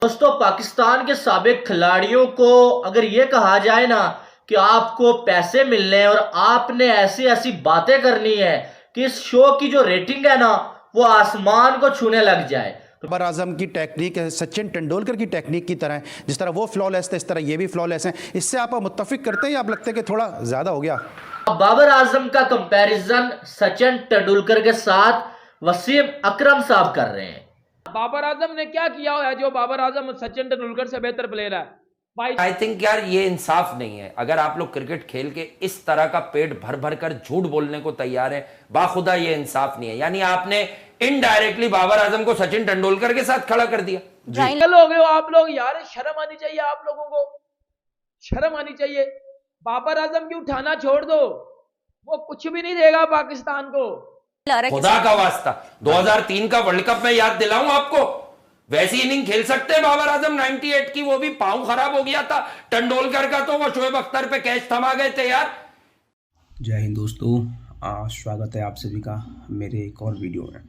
दोस्तों, पाकिस्तान के साबिक खिलाड़ियों को अगर ये कहा जाए ना कि आपको पैसे मिलने हैं और आपने ऐसी ऐसी बातें करनी है कि इस शो की जो रेटिंग है ना वो आसमान को छूने लग जाए। बाबर आजम की टेक्निक सचिन तेंदुलकर की टेक्निक की तरह है। जिस तरह वो फ्लॉलेस थे इस तरह ये भी फ्लॉलेस हैं। इससे आप मुत्तफिक करते हैं या आप लगता है कि थोड़ा ज़्यादा हो गया? बाबर आजम का कंपैरिजन सचिन तेंदुलकर के साथ वसीम अकरम साहब कर रहे हैं। बाबर आजम ने क्या किया है जो बाबर आजम सचिन तेंदुलकर से बेहतर प्लेयर है? भाई आई थिंक यार ये इंसाफ नहीं है। अगर आप लोग क्रिकेट खेल के इस तरह का पेट भर भर कर झूठ बोलने को तैयार है, बाखुदा ये इंसाफ नहीं है। यानी आपने इनडायरेक्टली बाबर आजम को सचिन तेंदुलकर के साथ खड़ा कर दिया। पागल हो गए हो आप लोग यार, शर्म आनी चाहिए आप लोगों को, शर्म आनी चाहिए। बाबर आजम की उठाना छोड़ दो, वो कुछ भी नहीं देगा पाकिस्तान को। खुदा का वास्ता 2003 का वर्ल्ड कप में याद दिलाऊं आपको, वैसी इनिंग खेल सकते हैं बाबर आजम 98 की, वो भी पांव खराब हो गया था। तेंदुलकर का तो वो शोएब अख्तर पे कैच थमा गए थे यार। जय हिंद दोस्तों, स्वागत है आप सभी का मेरे एक और वीडियो में।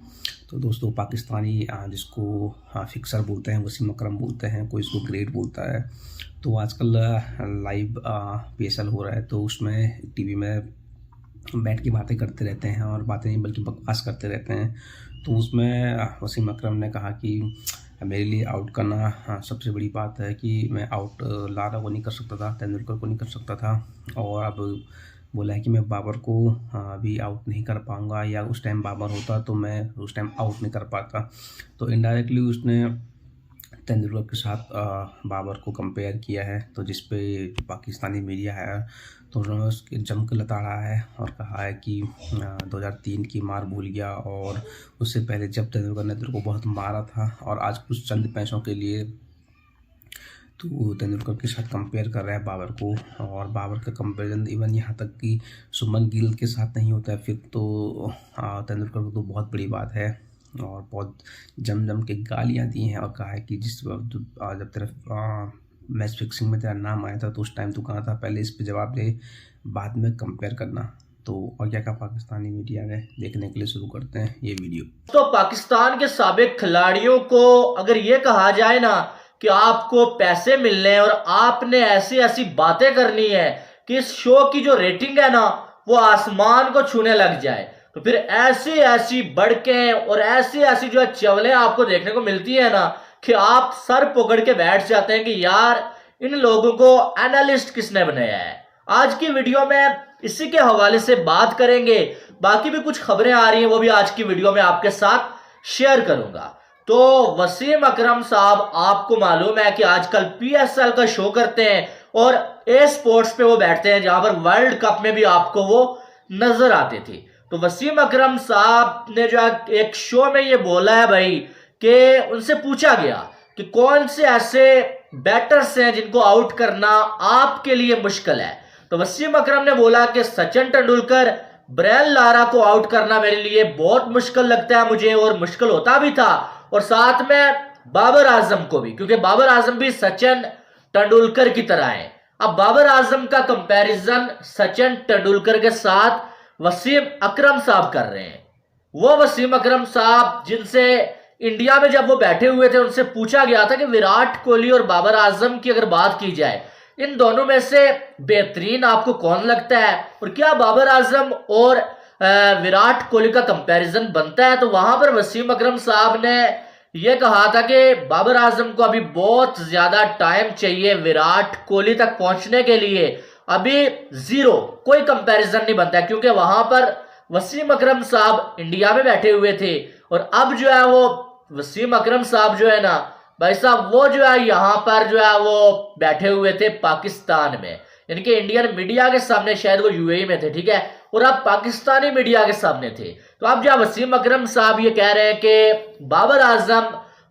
तो दोस्तों, पाकिस्तानी जिसको फिक्सर बोलते हैं, वसीम अकरम बोलते हैं, कोई इसको ग्रेट बोलता है। तो आजकल लाइव PSL हो रहा है, तो उसमें टीवी में बैठ के बातें करते रहते हैं, और बातें नहीं बल्कि बकवास करते रहते हैं। तो उसमें वसीम अकरम ने कहा कि मेरे लिए आउट करना सबसे बड़ी बात है कि मैं आउट लारा को नहीं कर सकता था, तेंदुलकर को नहीं कर सकता था, और अब बोला है कि मैं बाबर को भी आउट नहीं कर पाऊंगा, या उस टाइम बाबर होता तो मैं उस टाइम आउट नहीं कर पाता। तो इनडायरेक्टली उसने तेंदुलकर के साथ बाबर को कंपेयर किया है। तो जिस पे पाकिस्तानी मीडिया है तो उन्होंने उसके जम के लताड़ा है और कहा है कि 2003 की मार भूल गया, और उससे पहले जब तेंदुलकर ने तेरे को बहुत मारा था, और आज कुछ चंद पैसों के लिए तो तेंदुलकर के साथ कंपेयर कर रहा है बाबर को। और बाबर का कंपेरिजन इवन यहाँ तक कि शुभमन गिल के साथ नहीं होता है, फिर तो तेंदुलकर को तो बहुत बड़ी बात है। और बहुत जम के गालियाँ दी हैं, और कहा है कि जिस जब तेरा मैच फिक्सिंग में तेरा नाम आया था तो उस टाइम तू कहाँ था, पहले इस पे जवाब दे, बाद में कंपेयर करना। तो और क्या कहा पाकिस्तानी मीडिया ने, देखने के लिए शुरू करते हैं ये वीडियो। तो पाकिस्तान के साबिक खिलाड़ियों को अगर ये कहा जाए ना कि आपको पैसे मिलने हैं और आपने ऐसी ऐसी बातें करनी है कि इस शो की जो रेटिंग है ना वो आसमान को छूने लग जाए, तो फिर ऐसी ऐसी बड़कें और ऐसी ऐसी जो चवलें आपको देखने को मिलती है ना कि आप सर पकड़ के बैठ जाते हैं कि यार इन लोगों को एनालिस्ट किसने बनाया है। आज की वीडियो में इसी के हवाले से बात करेंगे, बाकी भी कुछ खबरें आ रही हैं वो भी आज की वीडियो में आपके साथ शेयर करूंगा। तो वसीम अकरम साहब, आपको मालूम है कि आजकल PSL का शो करते हैं और ए स्पोर्ट्स पे वो बैठते हैं, जहां पर वर्ल्ड कप में भी आपको वो नजर आते थे। तो वसीम अकरम साहब ने जो एक शो में ये बोला है भाई कि उनसे पूछा गया कि कौन से ऐसे बैटर्स हैं जिनको आउट करना आपके लिए मुश्किल है। तो वसीम अकरम ने बोला कि सचिन तेंदुलकर, ब्रायन लारा को आउट करना मेरे लिए बहुत मुश्किल लगता है मुझे, और मुश्किल होता भी था, और साथ में बाबर आजम को भी, क्योंकि बाबर आजम भी सचिन तेंदुलकर की तरह है। अब बाबर आजम का कंपैरिजन सचिन तेंदुलकर के साथ वसीम अकरम साहब कर रहे हैं। वो वसीम अकरम साहब जिनसे इंडिया में जब वो बैठे हुए थे उनसे पूछा गया था कि विराट कोहली और बाबर आजम की अगर बात की जाए, इन दोनों में से बेहतरीन आपको कौन लगता है, और क्या बाबर आजम और विराट कोहली का कंपैरिजन बनता है। तो वहां पर वसीम अकरम साहब ने यह कहा था कि बाबर आजम को अभी बहुत ज्यादा टाइम चाहिए विराट कोहली तक पहुंचने के लिए, अभी जीरो, कोई कंपैरिजन नहीं बनता है, क्योंकि वहां पर वसीम अकरम साहब इंडिया में बैठे हुए थे, और अब जो है वो वसीम अकरम साहब जो है ना भाई साहब, वो जो है यहाँ पर जो है वो बैठे हुए थे पाकिस्तान में, इनके इंडियन मीडिया के सामने, शायद वो UAE में थे, ठीक है, और अब पाकिस्तानी मीडिया के सामने थे। तो अब जब वसीम अकरम साहब ये कह रहे हैं कि बाबर आजम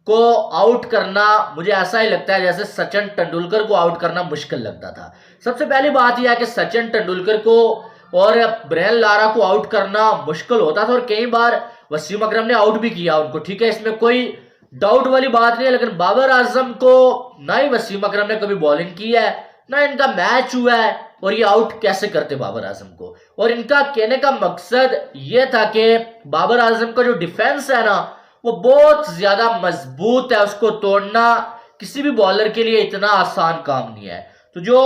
को आउट करना मुझे ऐसा ही लगता है जैसे सचिन तेंदुलकर को आउट करना मुश्किल लगता था। सबसे पहली बात यह है कि सचिन तेंदुलकर को और ब्रायन लारा को आउट करना मुश्किल होता था, और कई बार वसीम अकरम ने आउट भी किया उनको, ठीक है, इसमें कोई डाउट वाली बात नहीं है। लेकिन बाबर आजम को ना ही वसीम अकरम ने कभी बॉलिंग की है, ना इनका मैच हुआ है, और ये आउट कैसे करते बाबर आजम को। और इनका कहने का मकसद ये था कि बाबर आजम का जो डिफेंस है ना वो बहुत ज्यादा मजबूत है, उसको तोड़ना किसी भी बॉलर के लिए इतना आसान काम नहीं है। तो जो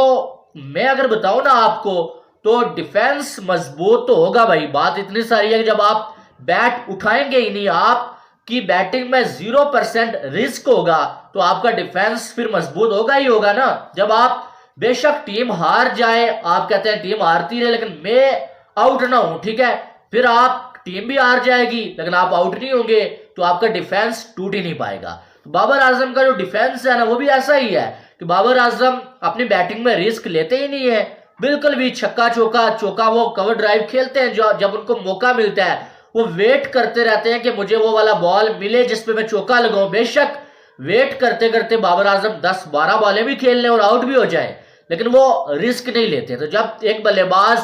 मैं अगर बताऊं ना आपको, तो डिफेंस मजबूत तो होगा भाई। बात इतनी सारी है कि जब आप बैट उठाएंगे ही नहीं, आपकी बैटिंग में 0% रिस्क होगा, तो आपका डिफेंस फिर मजबूत होगा ही होगा ना। जब आप बेशक टीम हार जाए, आप कहते हैं टीम हारती रहे लेकिन मैं आउट ना हूं, ठीक है, फिर आप टीम भी हार जाएगी लेकिन आप आउट नहीं होंगे, तो आपका डिफेंस टूट ही नहीं पाएगा। तो बाबर आजम का जो डिफेंस है ना, वो भी ऐसा ही है कि बाबर आजम अपनी बैटिंग में रिस्क लेते ही नहीं है बिल्कुल भी। छक्का चौका वो कवर ड्राइव खेलते हैं, जो जब उनको मौका मिलता है वो वेट करते रहते हैं कि मुझे वो वाला बॉल मिले जिसपे मैं चौका लगाऊं। बेशक वेट करते करते बाबर आजम 10-12 बॉलें भी खेल लें और आउट भी हो जाए, लेकिन वो रिस्क नहीं लेते। तो जब एक बल्लेबाज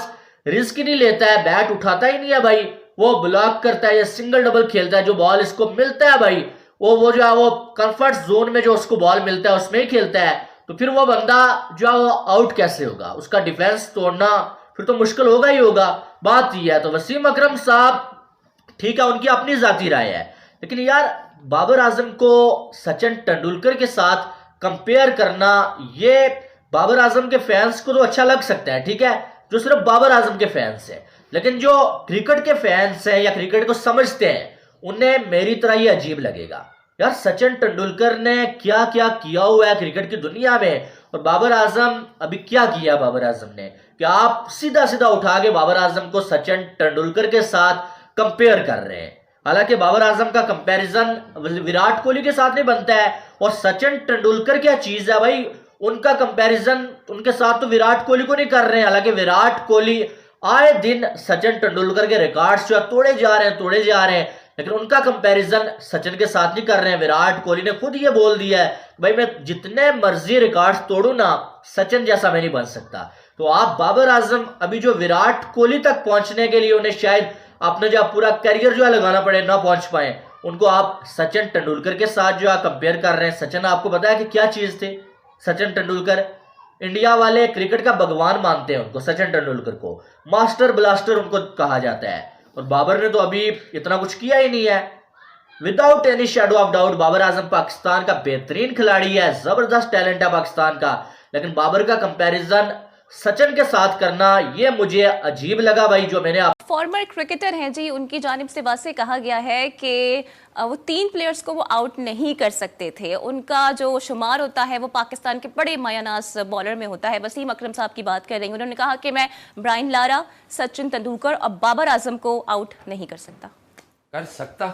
रिस्क ही नहीं लेता है, बैट उठाता ही नहीं है भाई, वो ब्लॉक करता है या सिंगल डबल खेलता है, जो बॉल इसको मिलता है भाई वो जो है वो कंफर्ट जोन में जो उसको बॉल मिलता है उसमें ही खेलता है, तो फिर वो बंदा जो है वो आउट कैसे होगा? उसका डिफेंस तोड़ना फिर तो मुश्किल होगा ही होगा। बात यह है। तो वसीम अकरम साहब ठीक है, उनकी अपनी जाती राय है, लेकिन यार बाबर आजम को सचिन तेंदुलकर के साथ कंपेयर करना, ये बाबर आजम के फैंस को तो अच्छा लग सकता है, ठीक है, जो सिर्फ बाबर आजम के फैंस है, लेकिन जो क्रिकेट के फैंस हैं या क्रिकेट को समझते हैं उन्हें मेरी तरह ये अजीब लगेगा। यार सचिन तेंदुलकर ने क्या क्या किया हुआ है क्रिकेट की दुनिया में, और बाबर आजम अभी क्या किया बाबर आजम ने, कि आप सीधा सीधा उठा के बाबर आजम को सचिन तेंदुलकर के साथ कंपेयर कर रहे हैं। हालांकि बाबर आजम का कंपैरिजन विराट कोहली के साथ नहीं बनता है, और सचिन तेंदुलकर क्या चीज है भाई, उनका कंपैरिजन उनके साथ तो विराट कोहली को नहीं कर रहे हैं। हालांकि विराट कोहली आए दिन सचिन तेंदुलकर के रिकॉर्ड्स जो तोड़े जा रहे हैं, लेकिन उनका कंपैरिजन सचिन के साथ नहीं कर रहे हैं। विराट कोहली ने खुद ये बोल दिया है भाई मैं जितने मर्जी रिकॉर्ड्स तोड़ू ना, सचिन जैसा मैं नहीं बन सकता। तो आप बाबर आजम अभी जो विराट कोहली तक पहुंचने के लिए उन्हें शायद अपना जो पूरा करियर जो है लगाना पड़े, ना पहुंच पाए, उनको आप सचिन तेंदुलकर के साथ जो है कंपेयर कर रहे हैं। सचिन आपको पता है कि क्या चीज थे सचिन तेंदुलकर? इंडिया वाले क्रिकेट का भगवान मानते हैं उनको, सचिन तेंदुलकर को मास्टर ब्लास्टर उनको कहा जाता है, और बाबर ने तो अभी इतना कुछ किया ही नहीं है। Without any shadow of doubt Babar Azam Pakistan का बेहतरीन खिलाड़ी है, जबरदस्त टैलेंट है पाकिस्तान का, लेकिन बाबर का कंपैरिजन सचिन के साथ करना ये मुझे अजीब लगा भाई। जो मैंने फॉर्मर क्रिकेटर हैं जी, उनकी जानिब से वासे कहा गया है कि वो 3 प्लेयर्स को वो आउट नहीं कर सकते थे। उनका जो शुमार होता है वो पाकिस्तान के बड़े मायानाज बॉलर में होता है। वसीम अकरम साहब की बात कर रही हूँ, उन्होंने कहा कि मैं ब्रायन लारा, सचिन तेंदुलकर और बाबर आजम को आउट नहीं कर सकता।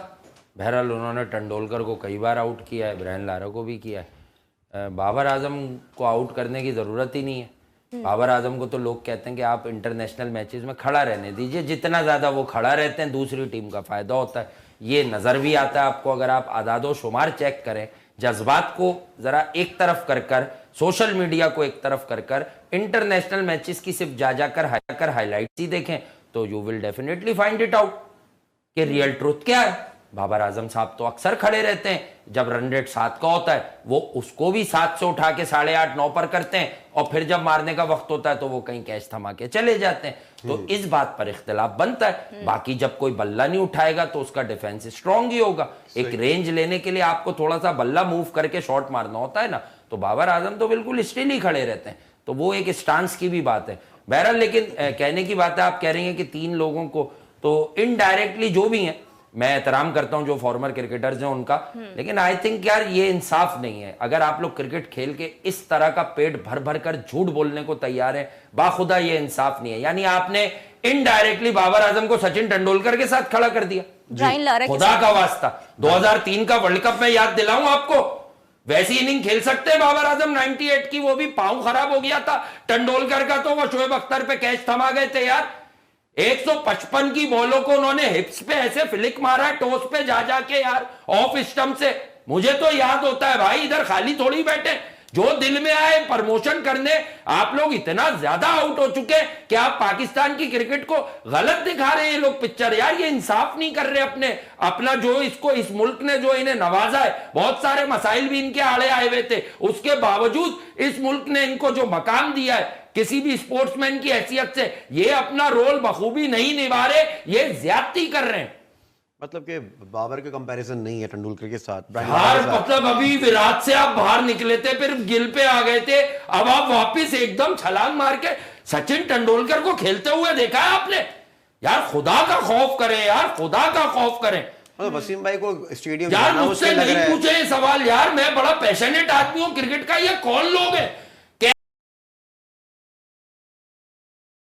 बहरहाल उन्होंने तेंदुलकर को कई बार आउट किया है, ब्रायन लारा को भी किया है। बाबर आजम को आउट करने की ज़रूरत ही नहीं है। बाबर आजम को तो लोग कहते हैं कि आप इंटरनेशनल मैचेस में खड़ा रहने दीजिए, जितना ज़्यादा वो खड़ा रहते हैं दूसरी टीम का फ़ायदा होता है। ये नज़र भी आता है आपको, अगर आप आदादो शुमार चेक करें, जज्बात को ज़रा एक तरफ कर सोशल मीडिया को एक तरफ कर इंटरनेशनल मैचेस की सिर्फ जाकर हाईलाइट्स ही देखें, तो you will definitely find it out कि रियल ट्रुथ क्या है। बाबर आजम साहब तो अक्सर खड़े रहते हैं, जब रन रेट 7 का होता है वो उसको भी 7 से उठा के 8.5-9 पर करते हैं, और फिर जब मारने का वक्त होता है तो वो कहीं कैच थमा के चले जाते हैं। तो इस बात पर इख्तिलाफ बनता है। बाकी जब कोई बल्ला नहीं उठाएगा तो उसका डिफेंस स्ट्रांग ही होगा। एक रेंज लेने के लिए आपको थोड़ा सा बल्ला मूव करके शॉट मारना होता है ना, तो बाबर आजम तो बिल्कुल स्टिल ही खड़े रहते हैं। तो वो एक स्टांस की भी बात है। बहरहाल लेकिन कहने की बात है, आप कह रही हैं कि 3 लोगों को, तो इनडायरेक्टली जो भी हैं, मैं एहतराम करता हूं जो फॉर्मर क्रिकेटर्स हैं उनका, लेकिन आई थिंक यार ये इंसाफ नहीं है। अगर आप लोग क्रिकेट खेल के इस तरह का पेट भर कर झूठ बोलने को तैयार है, बाखुदा ये इंसाफ नहीं है। यानी आपने इनडायरेक्टली बाबर आजम को सचिन तेंदुलकर के साथ खड़ा कर दिया। खुदा का वास्ता 2003 का वर्ल्ड कप में याद दिलाऊं आपको, वैसी इनिंग खेल सकते हैं बाबर आजम 98 की, वो भी पांव खराब हो गया था। तेंदुलकर का तो वो शोएब अख्तर पे कैच थमा गए थे यार। 155 की बॉलों को उन्होंने हिप्स पे ऐसे फ्लिक मारा टोस पे जा के यार, ऑफ स्टंप से। मुझे तो याद होता है भाई, इधर खाली थोड़ी बैठे, जो दिल में आए प्रमोशन करने। आप लोग इतना ज्यादा आउट हो चुके कि आप पाकिस्तान की क्रिकेट को गलत दिखा रहे हैं ये लोग पिक्चर। यार ये इंसाफ नहीं कर रहे अपना जो इसको इस मुल्क ने जो इन्हें नवाजा है, बहुत सारे मसाइल भी इनके आड़े आए हुए थे, उसके बावजूद इस मुल्क ने इनको जो मकाम दिया है किसी भी स्पोर्ट्समैन की हैसियत से, ये अपना रोल बखूबी नहीं निभा रहे, ये ज्यादती कर रहे हैं। मतलब कि बाबर का कंपैरिजन नहीं है तेंदुलकर के साथ। यार मतलब अभी विराट से आप बाहर निकले थे, फिर गिल पे आ गए थे, अब आप वापिस एकदम छलांग मार के सचिन तेंदुलकर को खेलते हुए देखा है आपने? यार खुदा का खौफ करें, यार खुदा का खौफ करें। वसीम भाई को स्टेडियम यार मुझसे नहीं पूछे ये सवाल यार, मैं बड़ा पैशनेट आदमी हूं क्रिकेट का, ये कौन लोग हैं